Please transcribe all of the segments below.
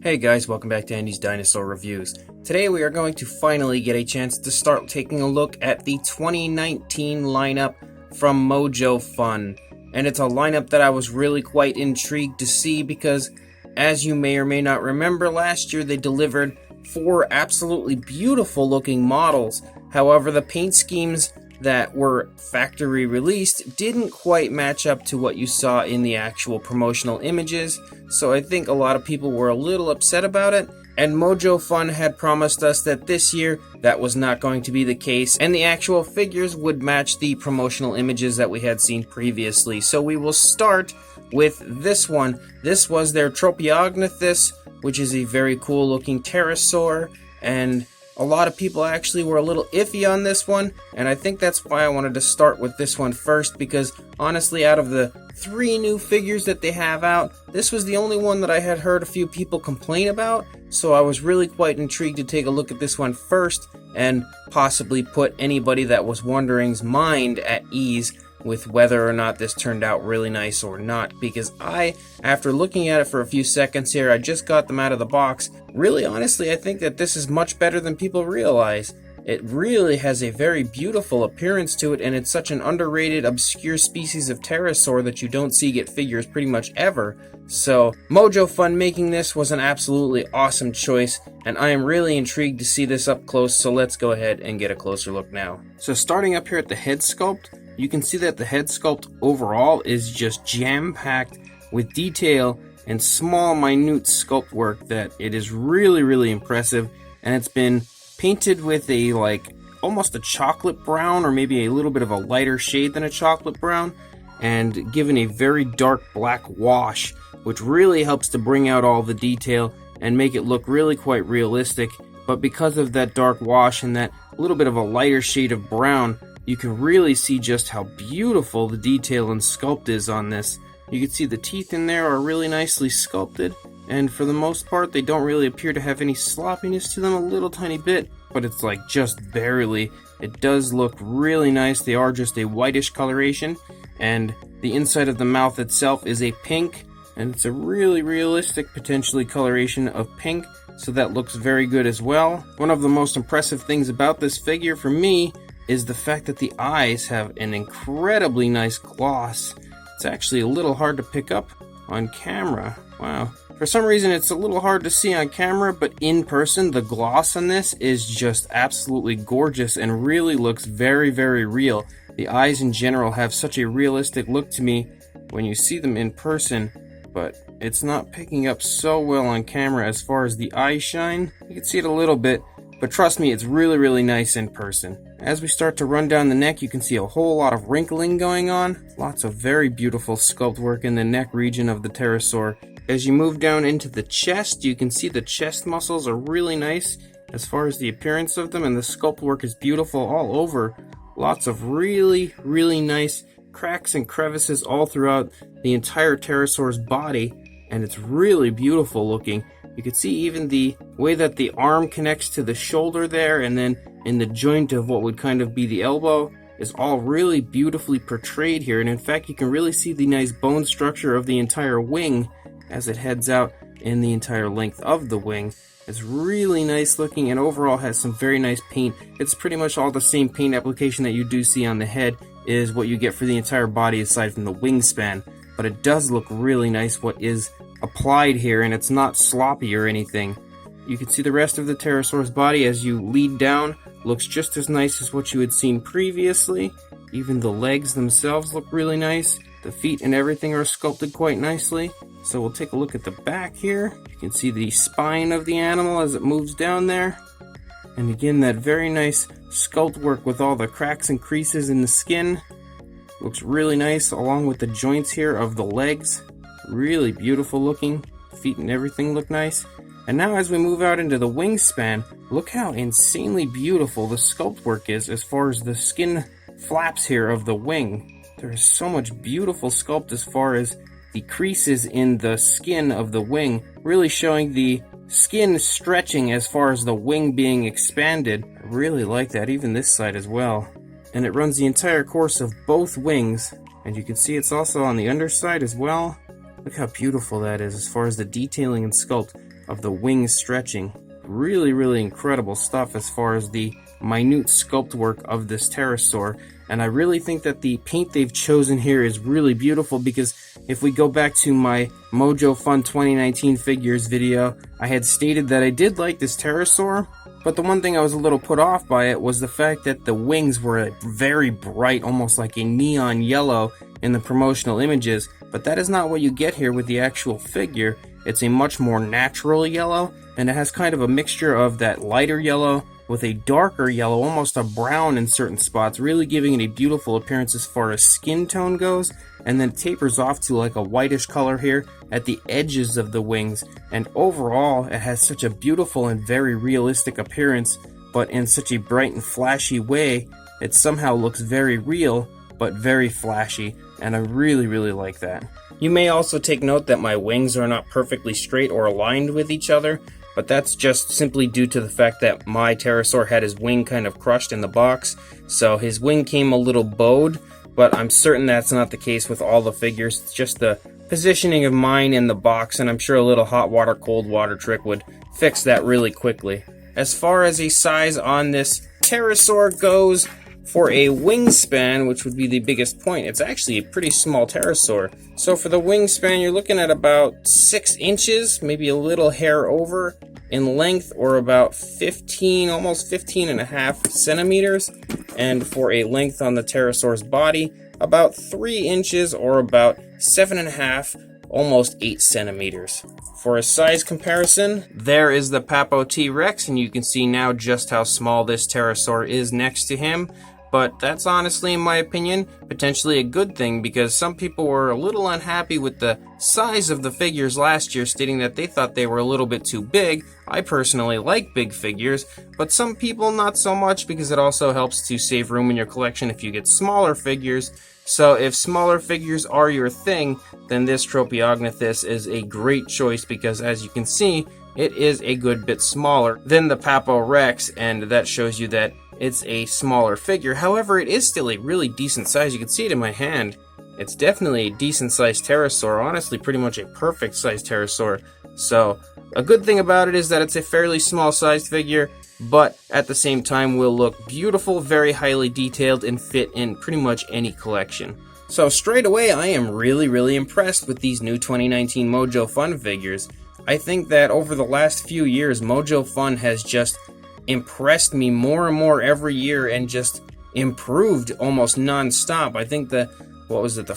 Hey guys, welcome back to Andy's Dinosaur Reviews. Today we are going to finally get a chance to start taking a look at the 2019 lineup from Mojo Fun. And it's a lineup that I was really quite intrigued to see because, as you may or may not remember, last year they delivered 4 absolutely beautiful looking models. However, the paint schemes that were factory released didn't quite match up to what you saw in the actual promotional images, so I think a lot of people were a little upset about it, and Mojo Fun had promised us that this year that was not going to be the case, and the actual figures would match the promotional images that we had seen previously. So we will start with this one. This was their Tropeognathus, which is a very cool looking Pterosaur, and a lot of people actually were a little iffy on this one, and I think that's why I wanted to start with this one first, because honestly, out of the 3 new figures that they have out, this was the only one that I had heard a few people complain about, so I was really quite intrigued to take a look at this one first, and possibly put anybody that was wondering's mind at ease with whether or not this turned out really nice or not, because after looking at it for a few seconds here, I just got them out of the box. Really, honestly, I think that this is much better than people realize. It really has a very beautiful appearance to it, and it's such an underrated, obscure species of pterosaur that you don't see get figures pretty much ever. So, Mojo Fun making this was an absolutely awesome choice, and I am really intrigued to see this up close, so let's go ahead and get a closer look now. So starting up here at the head sculpt, you can see that the head sculpt overall is just jam-packed with detail and small, minute sculpt work that it is really impressive, and it's been painted with a almost a chocolate brown, or maybe a little bit of a lighter shade than a chocolate brown, and given a very dark black wash, which really helps to bring out all the detail and make it look really quite realistic. But because of that dark wash and that little bit of a lighter shade of brown, you can really see just how beautiful the detail and sculpt is on this. You can see the teeth in there are really nicely sculpted, and for the most part they don't really appear to have any sloppiness to them, a little tiny bit, but it's just barely. It does look really nice. They are just a whitish coloration, and the inside of the mouth itself is a pink, and it's a really realistic, potentially coloration of pink, so that looks very good as well. One of the most impressive things about this figure for me is the fact that the eyes have an incredibly nice gloss. It's actually a little hard to pick up on camera. Wow. For some reason it's a little hard to see on camera, but in person the gloss on this is just absolutely gorgeous and really looks very real. The eyes in general have such a realistic look to me when you see them in person, but it's not picking up so well on camera as far as the eye shine. You can see it a little bit, but trust me, it's really nice in person. As we start to run down the neck, you can see a whole lot of wrinkling going on. Lots of very beautiful sculpt work in the neck region of the pterosaur. As you move down into the chest, you can see the chest muscles are really nice as far as the appearance of them, and the sculpt work is beautiful all over. Lots of really nice cracks and crevices all throughout the entire pterosaur's body, and it's really beautiful looking. You can see even the way that the arm connects to the shoulder there, and then in the joint of what would kind of be the elbow, is all really beautifully portrayed here. And in fact, you can really see the nice bone structure of the entire wing as it heads out in the entire length of the wing. It's really nice looking, and overall has some very nice paint. It's pretty much all the same paint application that you do see on the head is what you get for the entire body aside from the wingspan. But it does look really nice what is applied here, and it's not sloppy or anything. You can see the rest of the pterosaur's body as you lead down. Looks just as nice as what you had seen previously. Even the legs themselves look really nice. The feet and everything are sculpted quite nicely. So we'll take a look at the back here. You can see the spine of the animal as it moves down there. And again, that very nice sculpt work with all the cracks and creases in the skin. Looks really nice, along with the joints here of the legs. Really beautiful looking. Feet and everything look nice. And now as we move out into the wingspan, look how insanely beautiful the sculpt work is as far as the skin flaps here of the wing. There is so much beautiful sculpt as far as the creases in the skin of the wing, really showing the skin stretching as far as the wing being expanded. I really like that, even this side as well. And it runs the entire course of both wings, and you can see it's also on the underside as well. Look how beautiful that is as far as the detailing and sculpt. of the wings stretching. Really incredible stuff as far as the minute sculpt work of this pterosaur. And I really think that the paint they've chosen here is really beautiful, because if we go back to my Mojo Fun 2019 figures video, I had stated that I did like this pterosaur, but the one thing I was a little put off by it was the fact that the wings were very bright, almost like a neon yellow in the promotional images, but that is not what you get here with the actual figure. It's a much more natural yellow, and it has kind of a mixture of that lighter yellow with a darker yellow, almost a brown in certain spots, really giving it a beautiful appearance as far as skin tone goes, and then tapers off to like a whitish color here at the edges of the wings. And overall, it has such a beautiful and very realistic appearance, but in such a bright and flashy way, it somehow looks very real, but very flashy, and I really like that. You may also take note that my wings are not perfectly straight or aligned with each other, but that's just simply due to the fact that my pterosaur had his wing kind of crushed in the box, so his wing came a little bowed, but I'm certain that's not the case with all the figures. It's just the positioning of mine in the box, and I'm sure a little hot water, cold water trick would fix that really quickly. As far as a size on this pterosaur goes, for a wingspan, which would be the biggest point, it's actually a pretty small pterosaur. So for the wingspan, you're looking at about 6 inches, maybe a little hair over in length, or about 15, almost 15 and a half centimeters. And for a length on the pterosaur's body, about 3 inches, or about 7.5, almost 8 centimeters. For a size comparison, there is the Papo T-Rex, and you can see now just how small this pterosaur is next to him. But that's honestly, in my opinion, potentially a good thing, because some people were a little unhappy with the size of the figures last year, stating that they thought they were a little bit too big. I personally like big figures, but some people not so much, because it also helps to save room in your collection if you get smaller figures. So if smaller figures are your thing, then this Tropeognathus is a great choice, because as you can see, it is a good bit smaller than the Papo Rex, and that shows you that it's a smaller figure. However, it is still a really decent size. You can see it in my hand. It's definitely a decent sized pterosaur, honestly pretty much a perfect sized pterosaur. So a good thing about it is that it's a fairly small sized figure, but at the same time will look beautiful, very highly detailed, and fit in pretty much any collection. So straight away, I am really impressed with these new 2019 Mojo Fun figures. I think that over the last few years, Mojo Fun has just impressed me more and more every year, and just improved almost non-stop. I think the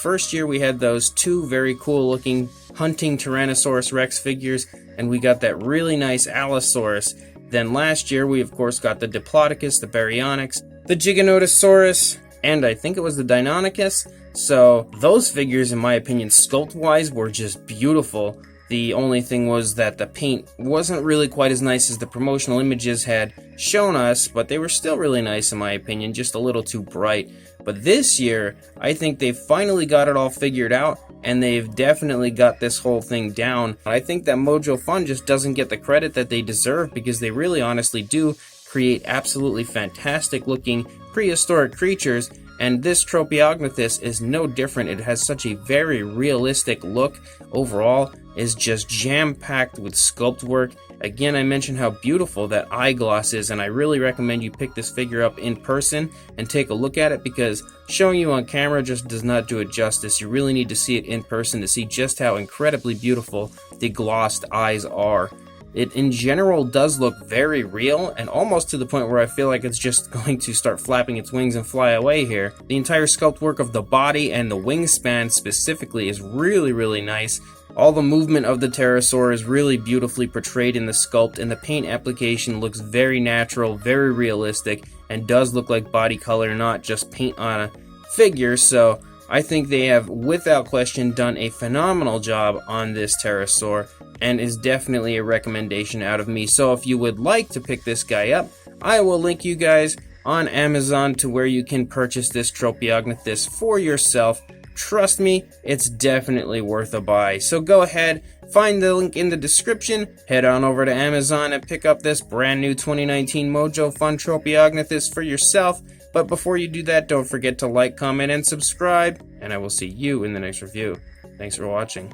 first year we had those 2 very cool looking hunting Tyrannosaurus Rex figures, and we got that really nice Allosaurus. Then last year we of course got the Diplodocus, the Baryonyx, the Giganotosaurus, and I think it was the Deinonychus. So those figures, in my opinion, sculpt wise, were just beautiful. The only thing was that the paint wasn't really quite as nice as the promotional images had shown us, but they were still really nice in my opinion, just a little too bright. But this year, I think they've finally got it all figured out, and they've definitely got this whole thing down. I think that Mojo Fun just doesn't get the credit that they deserve, because they really honestly do create absolutely fantastic looking prehistoric creatures, and this Tropeognathus is no different. It has such a very realistic look. Overall, is just jam-packed with sculpt work. Again, I mentioned how beautiful that eye gloss is, and I really recommend you pick this figure up in person and take a look at it, because showing you on camera just does not do it justice. You really need to see it in person to see just how incredibly beautiful the glossed eyes are. It in general does look very real, and almost to the point where I feel like it's just going to start flapping its wings and fly away here. The entire sculpt work of the body and the wingspan specifically is really nice. All the movement of the pterosaur is really beautifully portrayed in the sculpt, and the paint application looks very natural, very realistic, and does look like body color, not just paint on a figure. So I think they have, without question, done a phenomenal job on this pterosaur, and is definitely a recommendation out of me. So if you would like to pick this guy up, I will link you guys on Amazon to where you can purchase this Tropeognathus for yourself. Trust me, it's definitely worth a buy. So go ahead, find the link in the description, head on over to Amazon and pick up this brand new 2019 Mojo Fun Tropeognathus for yourself. But before you do that, don't forget to like, comment, and subscribe, and I will see you in the next review. Thanks for watching.